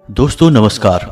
दोस्तों नमस्कार।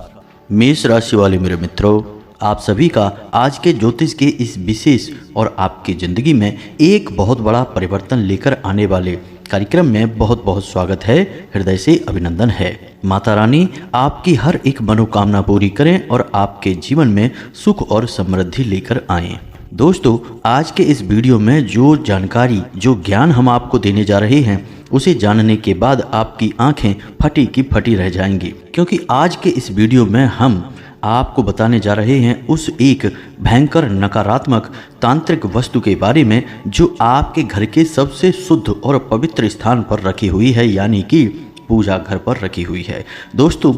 मेष राशि वाले मेरे मित्रों, आप सभी का आज के ज्योतिष के इस विशेष और आपकी ज़िंदगी में एक बहुत बड़ा परिवर्तन लेकर आने वाले कार्यक्रम में बहुत बहुत स्वागत है। हृदय से अभिनंदन है। माता रानी आपकी हर एक मनोकामना पूरी करें और आपके जीवन में सुख और समृद्धि लेकर आएं। दोस्तों, आज के इस वीडियो में जो जानकारी, जो ज्ञान हम आपको देने जा रहे हैं, उसे जानने के बाद आपकी आंखें फटी की फटी रह जाएंगी, क्योंकि आज के इस वीडियो में हम आपको बताने जा रहे हैं उस एक भयंकर नकारात्मक तांत्रिक वस्तु के बारे में जो आपके घर के सबसे शुद्ध और पवित्र स्थान पर रखी हुई है, यानी कि पूजा घर पर रखी हुई है। दोस्तों,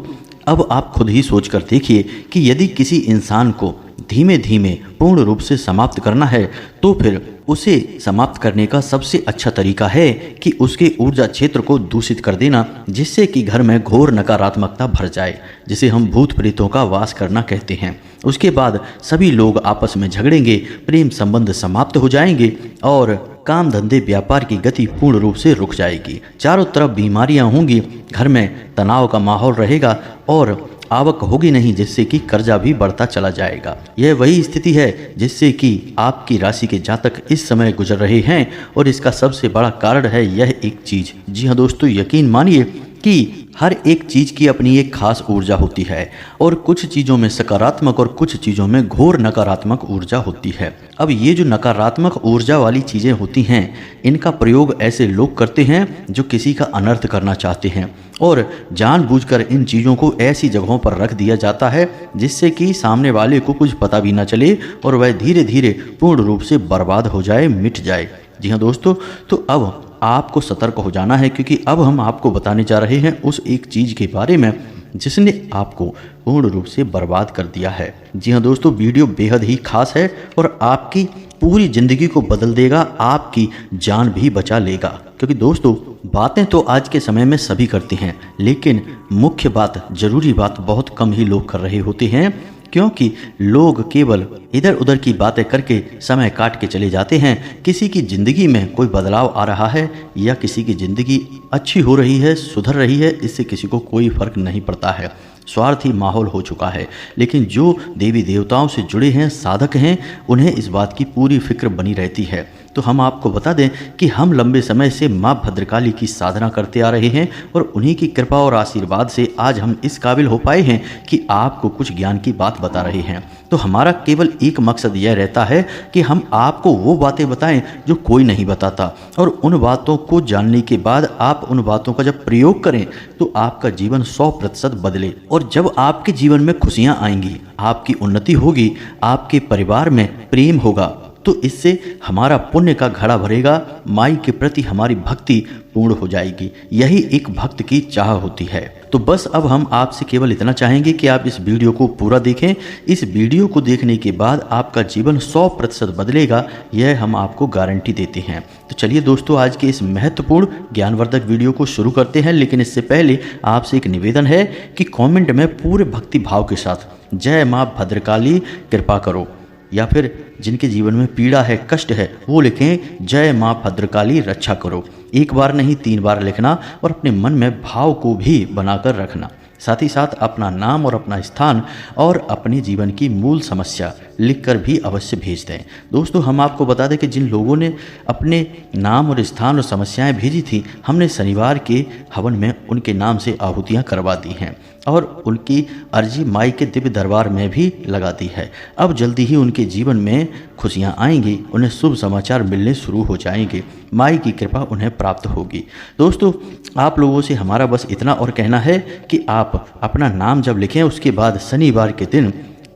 अब आप खुद ही सोच कर देखिए कि यदि किसी इंसान को धीमे धीमे पूर्ण रूप से समाप्त करना है तो फिर उसे समाप्त करने का सबसे अच्छा तरीका है कि उसके ऊर्जा क्षेत्र को दूषित कर देना, जिससे कि घर में घोर नकारात्मकता भर जाए, जिसे हम भूत प्रेतों का वास करना कहते हैं। उसके बाद सभी लोग आपस में झगड़ेंगे, प्रेम संबंध समाप्त हो जाएंगे और काम धंधे व्यापार की गति पूर्ण रूप से रुक जाएगी। चारों तरफ बीमारियां होंगी, घर में तनाव का माहौल रहेगा और आवक होगी नहीं, जिससे कि कर्जा भी बढ़ता चला जाएगा। यह वही स्थिति है जिससे कि आपकी राशि के जातक इस समय गुजर रहे हैं और इसका सबसे बड़ा कारण है यह एक चीज। जी हाँ दोस्तों, यकीन मानिए कि हर एक चीज़ की अपनी एक खास ऊर्जा होती है और कुछ चीज़ों में सकारात्मक और कुछ चीज़ों में घोर नकारात्मक ऊर्जा होती है। अब ये जो नकारात्मक ऊर्जा वाली चीज़ें होती हैं, इनका प्रयोग ऐसे लोग करते हैं जो किसी का अनर्थ करना चाहते हैं और जानबूझकर इन चीज़ों को ऐसी जगहों पर रख दिया जाता है जिससे कि सामने वाले को कुछ पता भी ना चले और वह धीरे धीरे पूर्ण रूप से बर्बाद हो जाए, मिट जाए। जी हाँ दोस्तों, तो अब आपको सतर्क हो जाना है, क्योंकि अब हम आपको बताने जा रहे हैं उस एक चीज़ के बारे में जिसने आपको पूर्ण रूप से बर्बाद कर दिया है। जी हाँ दोस्तों, वीडियो बेहद ही खास है और आपकी पूरी ज़िंदगी को बदल देगा, आपकी जान भी बचा लेगा। क्योंकि दोस्तों, बातें तो आज के समय में सभी करते हैं, लेकिन मुख्य बात, ज़रूरी बात बहुत कम ही लोग कर रहे होते हैं, क्योंकि लोग केवल इधर उधर की बातें करके समय काट के चले जाते हैं। किसी की ज़िंदगी में कोई बदलाव आ रहा है या किसी की ज़िंदगी अच्छी हो रही है, सुधर रही है, इससे किसी को कोई फर्क नहीं पड़ता है। स्वार्थी माहौल हो चुका है। लेकिन जो देवी देवताओं से जुड़े हैं, साधक हैं, उन्हें इस बात की पूरी फिक्र बनी रहती है। तो हम आपको बता दें कि हम लंबे समय से माँ भद्रकाली की साधना करते आ रहे हैं और उन्हीं की कृपा और आशीर्वाद से आज हम इस काबिल हो पाए हैं कि आपको कुछ ज्ञान की बात बता रहे हैं। तो हमारा केवल एक मकसद यह रहता है कि हम आपको वो बातें बताएं जो कोई नहीं बताता, और उन बातों को जानने के बाद आप उन बातों का जब प्रयोग करें तो आपका जीवन 100% बदले। और जब आपके जीवन में खुशियां आएंगी, आपकी उन्नति होगी, आपके परिवार में प्रेम होगा, तो इससे हमारा पुण्य का घड़ा भरेगा, माई के प्रति हमारी भक्ति पूर्ण हो जाएगी। यही एक भक्त की चाह होती है। तो बस अब हम आपसे केवल इतना चाहेंगे कि आप इस वीडियो को पूरा देखें। इस वीडियो को देखने के बाद आपका जीवन 100% बदलेगा, यह हम आपको गारंटी देते हैं। तो चलिए दोस्तों, आज के इस महत्वपूर्ण ज्ञानवर्धक वीडियो को शुरू करते हैं। लेकिन इससे पहले आपसे एक निवेदन है कि कॉमेंट में पूरे भक्ति भाव के साथ जय माँ भद्रकाली कृपा करो, या फिर जिनके जीवन में पीड़ा है, कष्ट है, वो लिखें जय माँ भद्रकाली रक्षा करो। एक बार नहीं 3 बार लिखना और अपने मन में भाव को भी बनाकर रखना। साथ ही साथ अपना नाम और अपना स्थान और अपने जीवन की मूल समस्या लिखकर भी अवश्य भेज दें। दोस्तों, हम आपको बता दें कि जिन लोगों ने अपने नाम और स्थान और समस्याएं भेजी थी, हमने शनिवार के हवन में उनके नाम से आहुतियां करवा दी हैं और उनकी अर्जी माई के दिव्य दरबार में भी लगा दी है। अब जल्दी ही उनके जीवन में खुशियां आएंगी, उन्हें शुभ समाचार मिलने शुरू हो जाएंगे, माई की कृपा उन्हें प्राप्त होगी। दोस्तों, आप लोगों से हमारा बस इतना और कहना है कि आप अपना नाम जब लिखें, उसके बाद शनिवार के दिन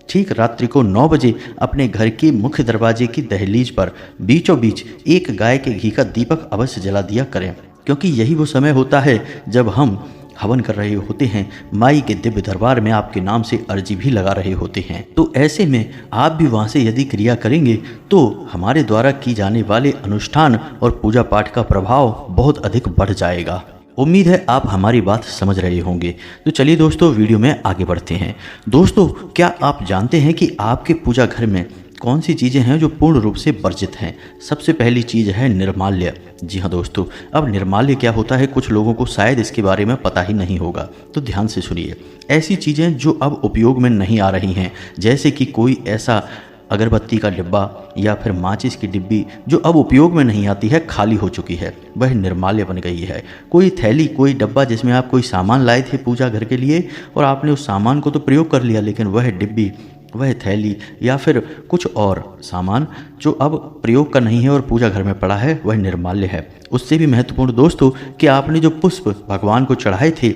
ठीक रात्रि को 9 बजे अपने घर के मुख्य दरवाजे की दहलीज पर बीचों बीच एक गाय के घी का दीपक अवश्य जला दिया करें, क्योंकि यही वो समय होता है जब हम हवन कर रहे होते हैं, माई के दिव्य दरबार में आपके नाम से अर्जी भी लगा रहे होते हैं। तो ऐसे में आप भी वहाँ से यदि क्रिया करेंगे तो हमारे द्वारा की जाने वाले अनुष्ठान और पूजा पाठ का प्रभाव बहुत अधिक बढ़ जाएगा। उम्मीद है आप हमारी बात समझ रहे होंगे। तो चलिए दोस्तों, वीडियो में आगे बढ़ते हैं। दोस्तों, क्या आप जानते हैं कि आपके पूजा घर में कौन सी चीज़ें हैं जो पूर्ण रूप से वर्जित हैं। सबसे पहली चीज़ है निर्माल्य। जी हाँ दोस्तों, अब निर्माल्य क्या होता है कुछ लोगों को शायद इसके बारे में पता ही नहीं होगा, तो ध्यान से सुनिए। ऐसी चीज़ें जो अब उपयोग में नहीं आ रही हैं, जैसे कि कोई ऐसा अगरबत्ती का डिब्बा या फिर माचिस की डिब्बी जो अब उपयोग में नहीं आती है, खाली हो चुकी है, वह निर्माल्य बन गई है। कोई थैली, कोई डब्बा जिसमें आप कोई सामान लाए थे पूजा घर के लिए और आपने उस सामान को तो प्रयोग कर लिया, लेकिन वह डिब्बी, वह थैली या फिर कुछ और सामान जो अब प्रयोग का नहीं है और पूजा घर में पड़ा है, वह निर्माल्य है। उससे भी महत्वपूर्ण दोस्तों कि आपने जो पुष्प भगवान को चढ़ाए थे,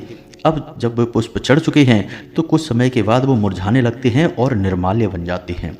अब जब वे पुष्प चढ़ चुके हैं तो कुछ समय के बाद वो मुरझाने लगते हैं और निर्माल्य बन जाते हैं।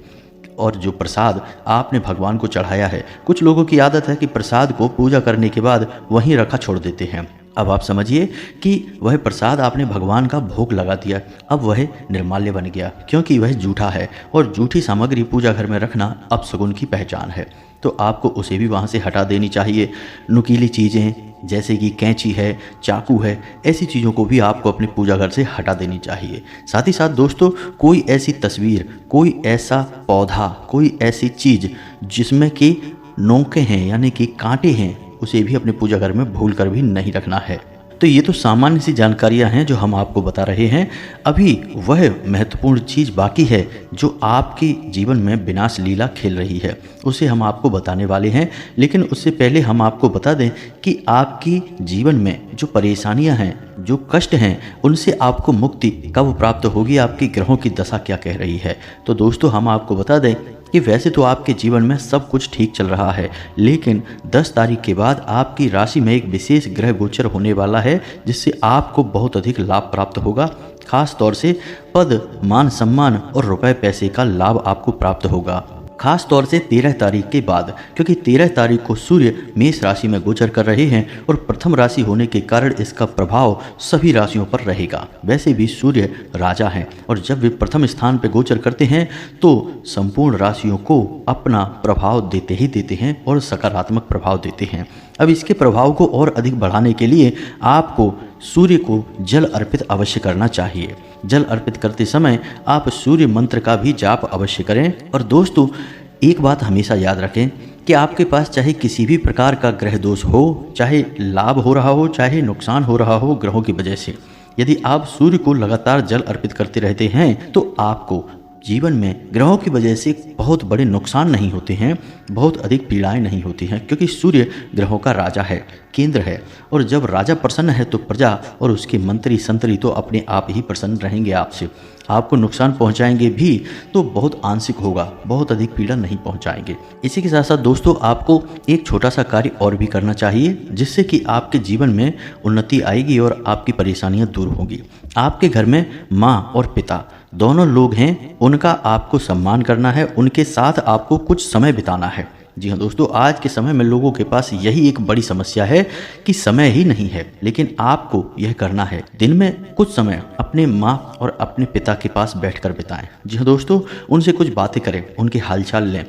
और जो प्रसाद आपने भगवान को चढ़ाया है, कुछ लोगों की आदत है कि प्रसाद को पूजा करने के बाद वहीं रखा छोड़ देते हैं। अब आप समझिए कि वह प्रसाद आपने भगवान का भोग लगा दिया, अब वह निर्माल्य बन गया, क्योंकि वह जूठा है और जूठी सामग्री पूजा घर में रखना अपशगुन की पहचान है। तो आपको उसे भी वहाँ से हटा देनी चाहिए। नुकीली चीज़ें जैसे कि कैंची है, चाकू है, ऐसी चीज़ों को भी आपको अपने पूजा घर से हटा देनी चाहिए। साथ ही साथ दोस्तों, कोई ऐसी तस्वीर, कोई ऐसा पौधा, कोई ऐसी चीज़ जिसमें कि नोकें हैं यानी कि कांटे हैं, उसे भी अपने पूजा घर में भूल कर भी नहीं रखना है। तो ये तो सामान्य सी जानकारियां हैं जो हम आपको बता रहे हैं। अभी वह महत्वपूर्ण चीज़ बाकी है जो आपके जीवन में विनाश लीला खेल रही है, उसे हम आपको बताने वाले हैं। लेकिन उससे पहले हम आपको बता दें कि आपकी जीवन में जो परेशानियां हैं, जो कष्ट हैं, उनसे आपको मुक्ति कब प्राप्त होगी, आपकी ग्रहों की दशा क्या कह रही है। तो दोस्तों, हम आपको बता दें कि वैसे तो आपके जीवन में सब कुछ ठीक चल रहा है, लेकिन 10 तारीख के बाद आपकी राशि में एक विशेष ग्रह गोचर होने वाला है, जिससे आपको बहुत अधिक लाभ प्राप्त होगा। खास तौर से पद, मान सम्मान और रुपए पैसे का लाभ आपको प्राप्त होगा, खास तौर से 13 तारीख के बाद, क्योंकि 13 तारीख को सूर्य मेष राशि में गोचर कर रहे हैं और प्रथम राशि होने के कारण इसका प्रभाव सभी राशियों पर रहेगा। वैसे भी सूर्य राजा हैं और जब वे प्रथम स्थान पर गोचर करते हैं तो संपूर्ण राशियों को अपना प्रभाव देते ही देते हैं और सकारात्मक प्रभाव देते हैं। अब इसके प्रभाव को और अधिक बढ़ाने के लिए आपको सूर्य को जल अर्पित अवश्य करना चाहिए। जल अर्पित करते समय आप सूर्य मंत्र का भी जाप अवश्य करें। और दोस्तों, एक बात हमेशा याद रखें कि आपके पास चाहे किसी भी प्रकार का ग्रह दोष हो, चाहे लाभ हो रहा हो, चाहे नुकसान हो रहा हो ग्रहों की वजह से, यदि आप सूर्य को लगातार जल अर्पित करते रहते हैं तो आपको जीवन में ग्रहों की वजह से बहुत बड़े नुकसान नहीं होते हैं, बहुत अधिक पीड़ाएं नहीं होती हैं, क्योंकि सूर्य ग्रहों का राजा है, केंद्र है। और जब राजा प्रसन्न है तो प्रजा और उसके मंत्री संतरी तो अपने आप ही प्रसन्न रहेंगे आपसे। आपको नुकसान पहुंचाएंगे भी तो बहुत आंशिक होगा, बहुत अधिक पीड़ा नहीं पहुंचाएंगे। इसी के साथ साथ दोस्तों, आपको एक छोटा सा कार्य और भी करना चाहिए, जिससे कि आपके जीवन में उन्नति आएगी और आपकी परेशानियां दूर होंगी। आपके घर में माँ और पिता दोनों लोग हैं, उनका आपको सम्मान करना है, उनके साथ आपको कुछ समय बिताना है। जी हाँ दोस्तों, आज के समय में लोगों के पास यही एक बड़ी समस्या है कि समय ही नहीं है, लेकिन आपको यह करना है। दिन में कुछ समय अपने माँ और अपने पिता के पास बैठकर बिताएं। जी हाँ दोस्तों, उनसे कुछ बातें करें, उनके हालचाल लें,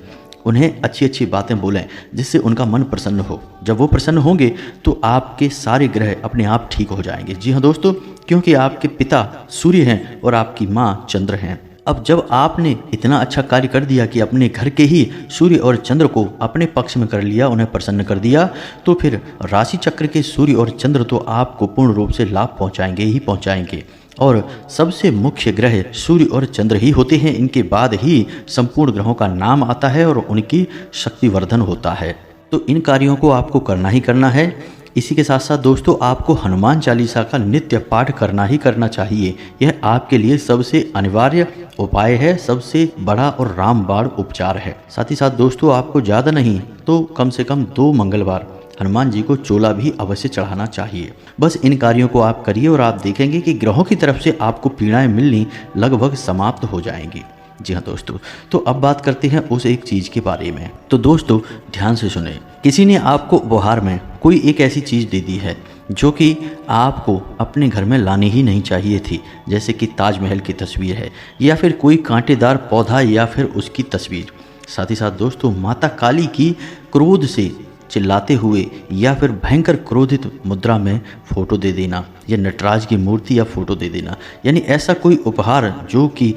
उन्हें अच्छी अच्छी बातें बोलें, जिससे उनका मन प्रसन्न हो। जब वो प्रसन्न होंगे तो आपके सारे ग्रह अपने आप ठीक हो जाएंगे। जी हाँ दोस्तों, क्योंकि आपके पिता सूर्य हैं और आपकी माँ चंद्र हैं। अब जब आपने इतना अच्छा कार्य कर दिया कि अपने घर के ही सूर्य और चंद्र को अपने पक्ष में कर लिया, उन्हें प्रसन्न कर दिया, तो फिर राशि चक्र के सूर्य और चंद्र तो आपको पूर्ण रूप से लाभ पहुंचाएंगे ही पहुंचाएंगे। और सबसे मुख्य ग्रह सूर्य और चंद्र ही होते हैं। इनके बाद ही संपूर्ण ग्रहों का नाम आता है और उनकी शक्तिवर्धन होता है। तो इन कार्यों को आपको करना ही करना है। इसी के साथ साथ दोस्तों, आपको हनुमान चालीसा का नित्य पाठ करना ही करना चाहिए। यह आपके लिए सबसे अनिवार्य उपाय है, सबसे बड़ा और रामबाण उपचार है। साथ ही साथ दोस्तों, आपको ज़्यादा नहीं तो कम से कम 2 मंगलवार हनुमान जी को चोला भी अवश्य चढ़ाना चाहिए। बस इन कार्यों को आप करिए और आप देखेंगे कि ग्रहों की तरफ से आपको पीड़ाएं मिलनी लगभग समाप्त हो जाएंगी। जी हाँ दोस्तों, तो अब बात करते हैं उस एक चीज़ के बारे में। तो दोस्तों, ध्यान से सुने। किसी ने आपको उपहार में कोई एक ऐसी चीज़ दे दी है जो कि आपको अपने घर में लानी ही नहीं चाहिए थी, जैसे कि ताजमहल की तस्वीर है या फिर कोई कांटेदार पौधा या फिर उसकी तस्वीर। साथ ही साथ दोस्तों, माता काली की क्रोध से चिल्लाते हुए या फिर भयंकर क्रोधित मुद्रा में फोटो दे देना, या नटराज की मूर्ति या फोटो दे देना, यानी ऐसा कोई उपहार जो कि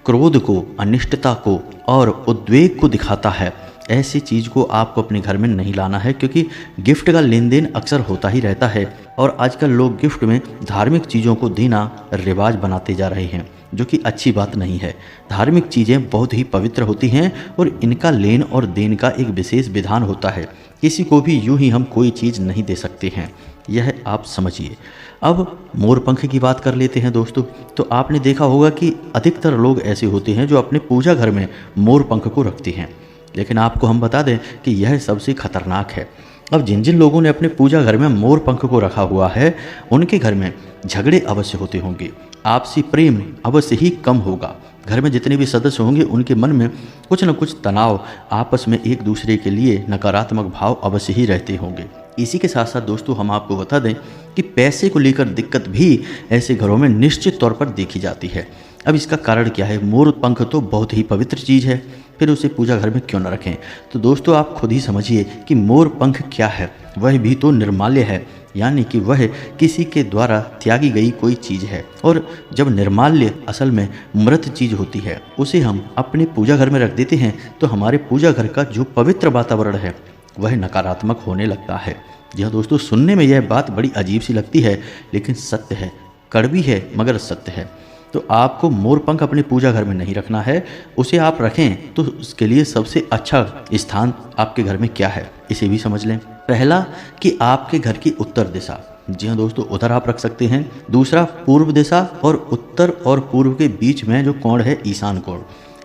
क्रोध को, अनिष्टता को और उद्वेग को दिखाता है। ऐसी चीज़ को आपको अपने घर में नहीं लाना है, क्योंकि गिफ्ट का लेन देन अक्सर होता ही रहता है और आजकल लोग गिफ्ट में धार्मिक चीज़ों को देना रिवाज बनाते जा रहे हैं, जो कि अच्छी बात नहीं है। धार्मिक चीज़ें बहुत ही पवित्र होती हैं और इनका लेन और देन का एक विशेष विधान होता है। किसी को भी यूं ही हम कोई चीज़ नहीं दे सकते हैं, यह आप समझिए। अब मोर पंख की बात कर लेते हैं दोस्तों। तो आपने देखा होगा कि अधिकतर लोग ऐसे होते हैं जो अपने पूजा घर में मोर पंख को रखते हैं, लेकिन आपको हम बता दें कि यह सबसे खतरनाक है। अब जिन जिन लोगों ने अपने पूजा घर में मोर पंख को रखा हुआ है, उनके घर में झगड़े अवश्य होते होंगे, आपसी प्रेम अवश्य ही कम होगा। घर में जितने भी सदस्य होंगे उनके मन में कुछ न कुछ तनाव, आपस में एक दूसरे के लिए नकारात्मक भाव अवश्य ही रहते होंगे। इसी के साथ साथ दोस्तों हम आपको बता दें कि पैसे को लेकर दिक्कत भी ऐसे घरों में निश्चित तौर पर देखी जाती है। अब इसका कारण क्या है? मोर पंख तो बहुत ही पवित्र चीज़ है, फिर उसे पूजा घर में क्यों न रखें? तो दोस्तों आप खुद ही समझिए कि मोर पंख क्या है। वह भी तो निर्माल्य है, यानी कि वह किसी के द्वारा त्यागी गई कोई चीज़ है। और जब निर्माल्य असल में मृत चीज़ होती है, उसे हम अपने पूजा घर में रख देते हैं, तो हमारे पूजा घर का जो पवित्र वातावरण है वह नकारात्मक होने लगता है। जी हाँ दोस्तों, सुनने में यह बात बड़ी अजीब सी लगती है, लेकिन सत्य है, कड़वी है मगर सत्य है। तो आपको मोर पंख अपने पूजा घर में नहीं रखना है। उसे आप रखें तो उसके लिए सबसे अच्छा स्थान आपके घर में क्या है, इसे भी समझ लें। पहला कि आपके घर की उत्तर दिशा, जी हाँ दोस्तों, उधर आप रख सकते हैं। दूसरा पूर्व दिशा, और उत्तर और पूर्व के बीच में जो कोण है ईशान कोण,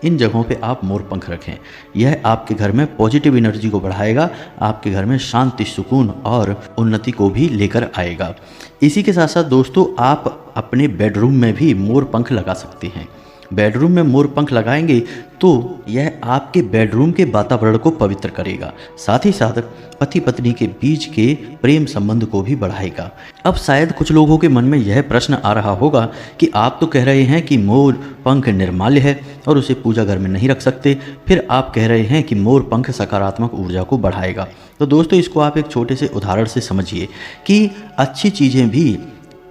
इन जगहों पे आप मोर पंख रखें। यह आपके घर में पॉजिटिव एनर्जी को बढ़ाएगा, आपके घर में शांति, सुकून और उन्नति को भी लेकर आएगा। इसी के साथ साथ दोस्तों आप अपने बेडरूम में भी मोर पंख लगा सकते हैं। बेडरूम में मोर पंख लगाएंगे तो यह आपके बेडरूम के वातावरण को पवित्र करेगा, साथ ही साथ पति पत्नी के बीच के प्रेम संबंध को भी बढ़ाएगा। अब शायद कुछ लोगों के मन में यह प्रश्न आ रहा होगा कि आप तो कह रहे हैं कि मोर पंख निर्माल्य है और उसे पूजा घर में नहीं रख सकते, फिर आप कह रहे हैं कि मोर पंख सकारात्मक ऊर्जा को बढ़ाएगा। तो दोस्तों इसको आप एक छोटे से उदाहरण से समझिए कि अच्छी चीज़ें भी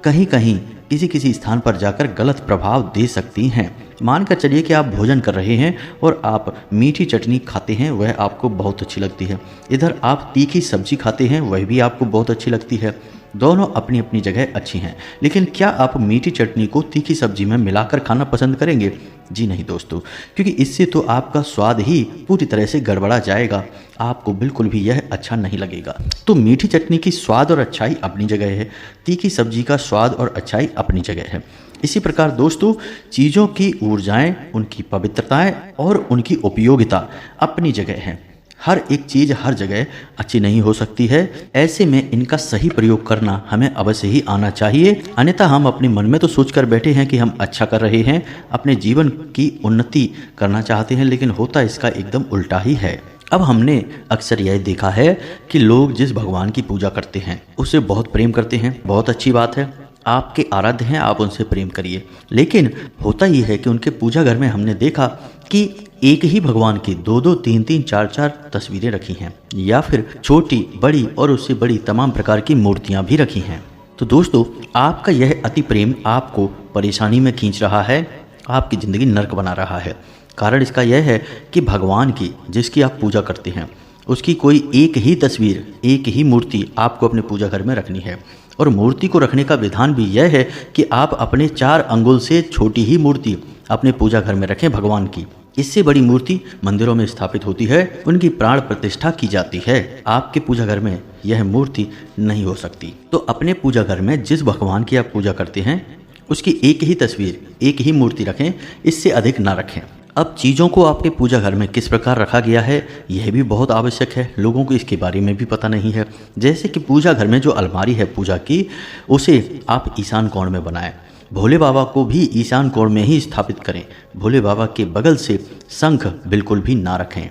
कहीं कहीं किसी किसी स्थान पर जाकर गलत प्रभाव दे सकती हैं। मानकर चलिए कि आप भोजन कर रहे हैं और आप मीठी चटनी खाते हैं, वह आपको बहुत अच्छी लगती है। इधर आप तीखी सब्जी खाते हैं, वह भी आपको बहुत अच्छी लगती है। दोनों अपनी अपनी जगह अच्छी हैं, लेकिन क्या आप मीठी चटनी को तीखी सब्जी में मिलाकर खाना पसंद करेंगे? जी नहीं दोस्तों, क्योंकि इससे तो आपका स्वाद ही पूरी तरह से गड़बड़ा जाएगा, आपको बिल्कुल भी यह अच्छा नहीं लगेगा। तो मीठी चटनी की स्वाद और अच्छाई अपनी जगह है, तीखी सब्जी का स्वाद और अच्छाई अपनी जगह है। इसी प्रकार दोस्तों चीज़ों की ऊर्जाएं, उनकी पवित्रताएं और उनकी उपयोगिता अपनी जगह है। हर एक चीज़ हर जगह अच्छी नहीं हो सकती है, ऐसे में इनका सही प्रयोग करना हमें अवश्य ही आना चाहिए। अन्यथा हम अपने मन में तो सोच कर बैठे हैं कि हम अच्छा कर रहे हैं, अपने जीवन की उन्नति करना चाहते हैं, लेकिन होता इसका एकदम उल्टा ही है। अब हमने अक्सर यह देखा है कि लोग जिस भगवान की पूजा करते हैं उसे बहुत प्रेम करते हैं, बहुत अच्छी बात है, आपके आराध्य हैं, आप उनसे प्रेम करिए। लेकिन होता यह है कि उनके पूजा घर में हमने देखा कि एक ही भगवान की दो दो तीन तीन चार चार तस्वीरें रखी हैं, या फिर छोटी बड़ी और उससे बड़ी तमाम प्रकार की मूर्तियां भी रखी हैं। तो दोस्तों आपका यह अति प्रेम आपको परेशानी में खींच रहा है, आपकी ज़िंदगी नर्क बना रहा है। कारण इसका यह है कि भगवान की जिसकी आप पूजा करते हैं उसकी कोई एक ही तस्वीर, एक ही मूर्ति आपको अपने पूजा घर में रखनी है। और मूर्ति को रखने का विधान भी यह है कि आप अपने 4 अंगुल से छोटी ही मूर्ति अपने पूजा घर में रखें भगवान की। इससे बड़ी मूर्ति मंदिरों में स्थापित होती है, उनकी प्राण प्रतिष्ठा की जाती है। आपके पूजा घर में यह मूर्ति नहीं हो सकती। तो अपने पूजा घर में जिस भगवान की आप पूजा करते हैं उसकी एक ही तस्वीर, एक ही मूर्ति रखें, इससे अधिक ना रखें। अब चीज़ों को आपके पूजा घर में किस प्रकार रखा गया है यह भी बहुत आवश्यक है, लोगों को इसके बारे में भी पता नहीं है। जैसे कि पूजा घर में जो अलमारी है पूजा की, उसे आप ईशान कोण में बनाएं। भोले बाबा को भी ईशान कोण में ही स्थापित करें। भोले बाबा के बगल से शंख बिल्कुल भी ना रखें।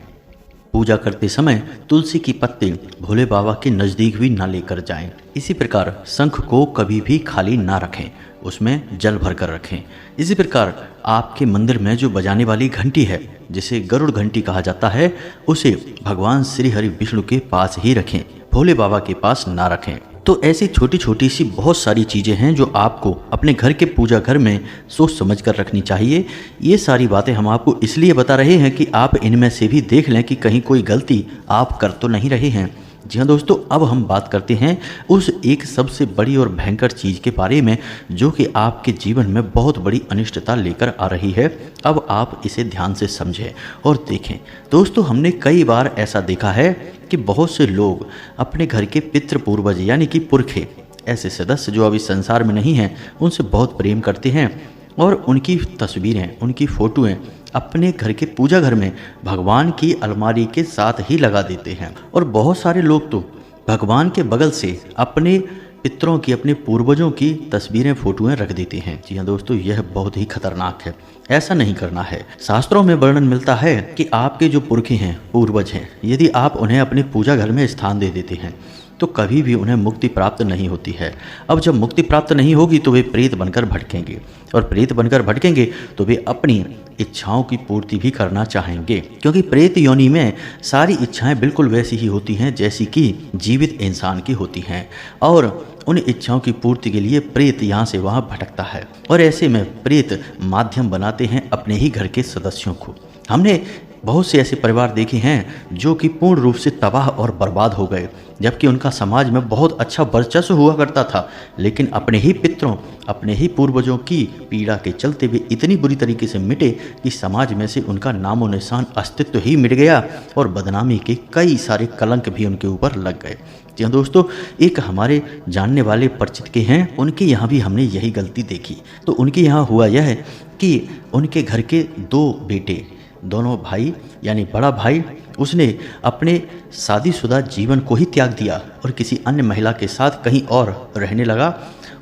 पूजा करते समय तुलसी की पत्ते भोले बाबा के नज़दीक भी ना लेकर जाएं। इसी प्रकार शंख को कभी भी खाली ना रखें, उसमें जल भर कर रखें। इसी प्रकार आपके मंदिर में जो बजाने वाली घंटी है जिसे गरुड़ घंटी कहा जाता है, उसे भगवान श्री हरि विष्णु के पास ही रखें, भोले बाबा के पास ना रखें। तो ऐसी छोटी छोटी सी बहुत सारी चीज़ें हैं जो आपको अपने घर के पूजा घर में सोच समझ कर रखनी चाहिए। ये सारी बातें हम आपको इसलिए बता रहे हैं कि आप इनमें से भी देख लें कि कहीं कोई गलती आप कर तो नहीं रहे हैं। जी हाँ दोस्तों, अब हम बात करते हैं उस एक सबसे बड़ी और भयंकर चीज़ के बारे में जो कि आपके जीवन में बहुत बड़ी अनिष्टता लेकर आ रही है। अब आप इसे ध्यान से समझें और देखें। दोस्तों, हमने कई बार ऐसा देखा है कि बहुत से लोग अपने घर के पितृ पूर्वज यानी कि पुरखे, ऐसे सदस्य जो अभी संसार में नहीं हैं, उनसे बहुत प्रेम करते हैं और उनकी तस्वीरें, उनकी फ़ोटोएं अपने घर के पूजा घर में भगवान की अलमारी के साथ ही लगा देते हैं। और बहुत सारे लोग तो भगवान के बगल से अपने पितरों की, अपने पूर्वजों की तस्वीरें, फोटोएं रख देते हैं। जी हाँ दोस्तों, यह बहुत ही खतरनाक है। ऐसा नहीं करना है। शास्त्रों में वर्णन मिलता है कि आपके जो पुरखे हैं, पूर्वज हैं, यदि आप उन्हें अपने पूजा घर में स्थान दे देते हैं तो कभी भी उन्हें मुक्ति प्राप्त नहीं होती है। अब जब मुक्ति प्राप्त नहीं होगी तो वे प्रेत बनकर भटकेंगे, और प्रेत बनकर भटकेंगे तो वे अपनी इच्छाओं की पूर्ति भी करना चाहेंगे, क्योंकि प्रेत योनि में सारी इच्छाएं बिल्कुल वैसी ही होती हैं जैसी कि जीवित इंसान की होती हैं, और उन इच्छाओं की पूर्ति के लिए प्रेत यहाँ से वहाँ भटकता है। और ऐसे में प्रेत माध्यम बनाते हैं अपने ही घर के सदस्यों को। हमने बहुत से ऐसे परिवार देखे हैं जो कि पूर्ण रूप से तबाह और बर्बाद हो गए, जबकि उनका समाज में बहुत अच्छा वर्चस्व हुआ करता था, लेकिन अपने ही पितरों, अपने ही पूर्वजों की पीड़ा के चलते वे इतनी बुरी तरीके से मिटे कि समाज में से उनका नामो निशान, अस्तित्व ही मिट गया और बदनामी के कई सारे कलंक भी उनके ऊपर लग गए। जी हाँ दोस्तों, एक हमारे जानने वाले परिचित के हैं, उनके यहाँ भी हमने यही गलती देखी। तो उनके यहाँ हुआ यह है कि उनके घर के दो बेटे, दोनों भाई यानी बड़ा भाई, उसने अपने शादीशुदा जीवन को ही त्याग दिया और किसी अन्य महिला के साथ कहीं और रहने लगा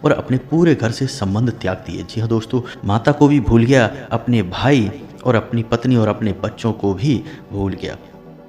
और अपने पूरे घर से संबंध त्याग दिए। जी हाँ दोस्तों, माता को भी भूल गया, अपने भाई और अपनी पत्नी और अपने बच्चों को भी भूल गया।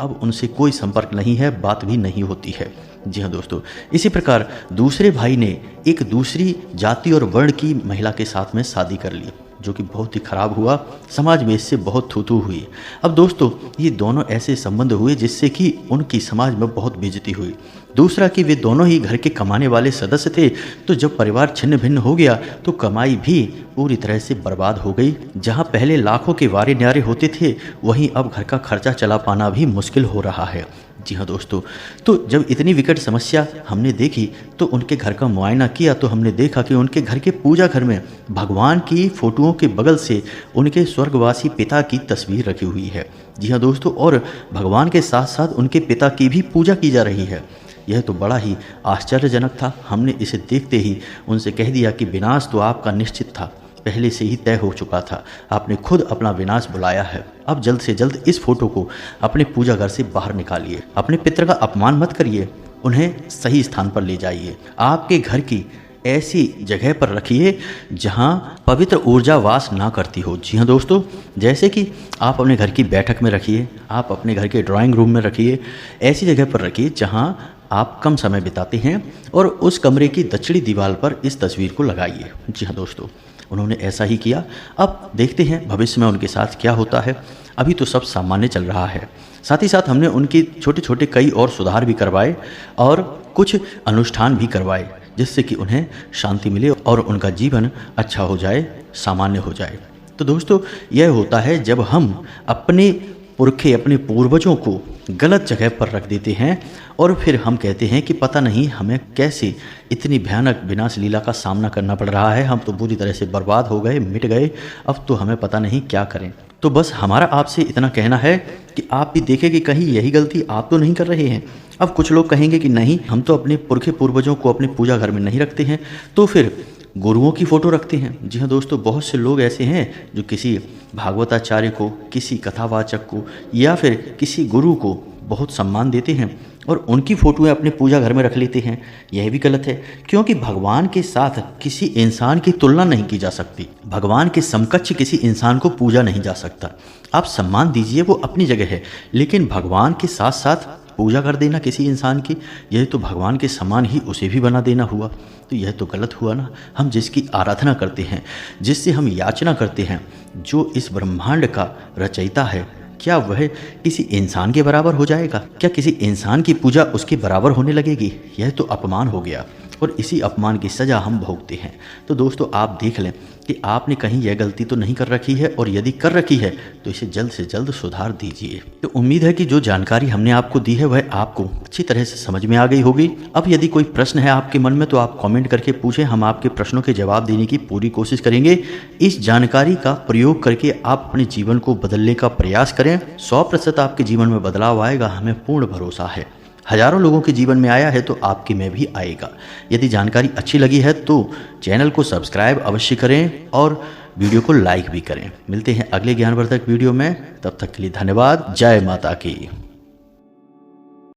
अब उनसे कोई संपर्क नहीं है, बात भी नहीं होती है। जी हाँ दोस्तों, इसी प्रकार दूसरे भाई ने एक दूसरी जाति और वर्ण की महिला के साथ में शादी कर ली, जो कि बहुत ही खराब हुआ। समाज में इससे बहुत थू-थू हुई। अब दोस्तों, ये दोनों ऐसे संबंध हुए जिससे कि उनकी समाज में बहुत बेइज्जती हुई। दूसरा कि वे दोनों ही घर के कमाने वाले सदस्य थे, तो जब परिवार छिन्न भिन्न हो गया तो कमाई भी पूरी तरह से बर्बाद हो गई। जहां पहले लाखों के वारे न्यारे होते थे, वहीं अब घर का खर्चा चला पाना भी मुश्किल हो रहा है। जी हाँ दोस्तों, तो जब इतनी विकट समस्या हमने देखी तो उनके घर का मुआयना किया तो हमने देखा कि उनके घर के पूजा घर में भगवान की फोटोओं के बगल से उनके स्वर्गवासी पिता की तस्वीर रखी हुई है। जी हाँ दोस्तों, और भगवान के साथ साथ उनके पिता की भी पूजा की जा रही है। यह तो बड़ा ही आश्चर्यजनक था। हमने इसे देखते ही उनसे कह दिया कि विनाश तो आपका निश्चित था, पहले से ही तय हो चुका था, आपने खुद अपना विनाश बुलाया है। अब जल्द से जल्द इस फोटो को अपने पूजा घर से बाहर निकालिए, अपने पितर का अपमान मत करिए, उन्हें सही स्थान पर ले जाइए, आपके घर की ऐसी जगह पर रखिए जहां पवित्र ऊर्जा वास ना करती हो। जी हाँ दोस्तों, जैसे कि आप अपने घर की बैठक में रखिए, आप अपने घर के ड्राइंग रूम में रखिए, ऐसी जगह पर रखिए जहां आप कम समय बिताते हैं, और उस कमरे की दक्षिणी दीवार पर इस तस्वीर को लगाइए। जी हाँ दोस्तों, उन्होंने ऐसा ही किया। अब देखते हैं भविष्य में उनके साथ क्या होता है। अभी तो सब सामान्य चल रहा है। साथ ही साथ हमने उनके छोटे छोटे कई और सुधार भी करवाए और कुछ अनुष्ठान भी करवाए, जिससे कि उन्हें शांति मिले और उनका जीवन अच्छा हो जाए, सामान्य हो जाए। तो दोस्तों, यह होता है जब हम अपने पुरखे, अपने पूर्वजों को गलत जगह पर रख देते हैं और फिर हम कहते हैं कि पता नहीं हमें कैसे इतनी भयानक विनाश लीला का सामना करना पड़ रहा है, हम तो बुरी तरह से बर्बाद हो गए, मिट गए, अब तो हमें पता नहीं क्या करें। तो बस हमारा आपसे इतना कहना है कि आप भी देखें कि कहीं यही गलती आप तो नहीं कर रहे हैं। अब कुछ लोग कहेंगे कि नहीं, हम तो अपने पुरखे पूर्वजों को अपने पूजा घर में नहीं रखते हैं, तो फिर गुरुओं की फ़ोटो रखते हैं। जी हाँ दोस्तों, बहुत से लोग ऐसे हैं जो किसी भागवताचार्य को, किसी कथावाचक को या फिर किसी गुरु को बहुत सम्मान देते हैं और उनकी फ़ोटोएं अपने पूजा घर में रख लेते हैं। यह भी गलत है, क्योंकि भगवान के साथ किसी इंसान की तुलना नहीं की जा सकती। भगवान के समकक्ष किसी इंसान को पूजा नहीं जा सकता। आप सम्मान दीजिए, वो अपनी जगह है, लेकिन भगवान के साथ साथ पूजा कर देना किसी इंसान की, यह तो भगवान के समान ही उसे भी बना देना हुआ। तो यह तो गलत हुआ ना। हम जिसकी आराधना करते हैं, जिससे हम याचना करते हैं, जो इस ब्रह्मांड का रचयिता है, क्या वह किसी इंसान के बराबर हो जाएगा? क्या किसी इंसान की पूजा उसके बराबर होने लगेगी? यह तो अपमान हो गया। और इसी अपमान की सज़ा हम भोगते हैं। तो दोस्तों आप देख लें कि आपने कहीं यह गलती तो नहीं कर रखी है, और यदि कर रखी है तो इसे जल्द से जल्द सुधार दीजिए। तो उम्मीद है कि जो जानकारी हमने आपको दी है वह आपको अच्छी तरह से समझ में आ गई होगी। अब यदि कोई प्रश्न है आपके मन में तो आप कमेंट करके पूछें, हम आपके प्रश्नों के जवाब देने की पूरी कोशिश करेंगे। इस जानकारी का प्रयोग करके आप अपने जीवन को बदलने का प्रयास करें। 100% आपके जीवन में बदलाव आएगा, हमें पूर्ण भरोसा है। हजारों लोगों के जीवन में आया है तो आपके में भी आएगा। यदि जानकारी अच्छी लगी है तो चैनल को सब्सक्राइब अवश्य करें और वीडियो को लाइक भी करें। मिलते हैं अगले ज्ञानवर्धक वीडियो में, तब तक के लिए धन्यवाद। जय माता की।